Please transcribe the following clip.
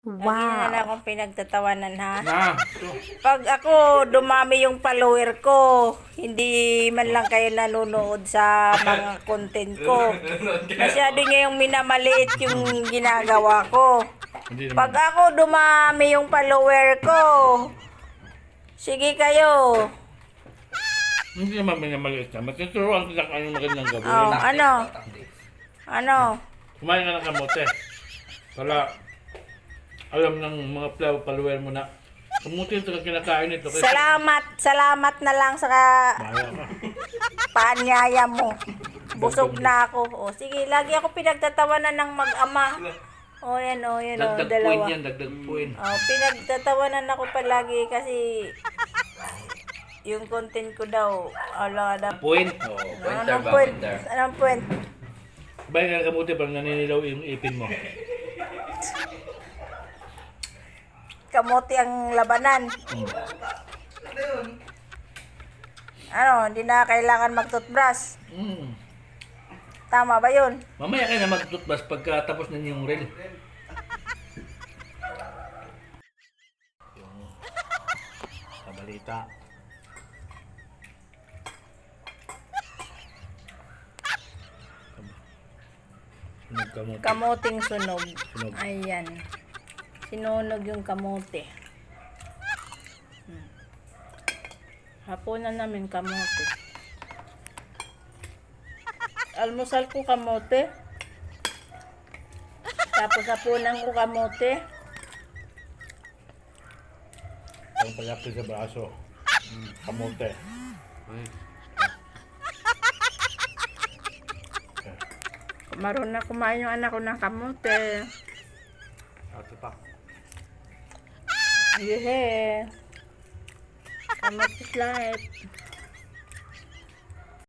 Lagi na lang Wow. akong pinagtatawanan, ha? Na, ito. Pag ako dumami yung follower ko, hindi man lang kayo nanonood sa mga content ko. Masyado niyo yung minamaliit yung ginagawa ko. Hindi Pag naman. ako dumami yung follower ko, sige kayo. Hindi naman minamaliit ka. Magtuturuan kita kung anong magandang gawin. Oh, ano? Ano? Kumain ka ng kamote. Para alam ng mga follower mo na kamote ito na kinakain ito. Salamat na lang sa Maya ka. paanyaya mo. Busog na ako. O, sige, lagi ako pinagtatawanan ng mag-ama. O, yan, Dagdag point dalawa. yan, dagdag point. O, pinagtatawanan ako palagi kasi yung content ko daw, ala, Point. anong point? Anong point? Kumain ka ng kamote parang naninilaw yung ipin mo. Kamote ang labanan. Ano, hindi na kailangan mag-toothbrush. Mm. Tama ba yun? Mamaya ka na mag-toothbrush pagkatapos na yung reel. Yung kabalita. Sunog kamote. Kamoting sunog. Sunog. Ayan. Sinunog yung kamote. Hapunan namin kamote. Almusal ko kamote. Tapos hapunan ko kamote. Ang palapit sa braso. Kamote. Maroon na kumain yung anak ko ng kamote. Ate pa. Yehe. Kamote life.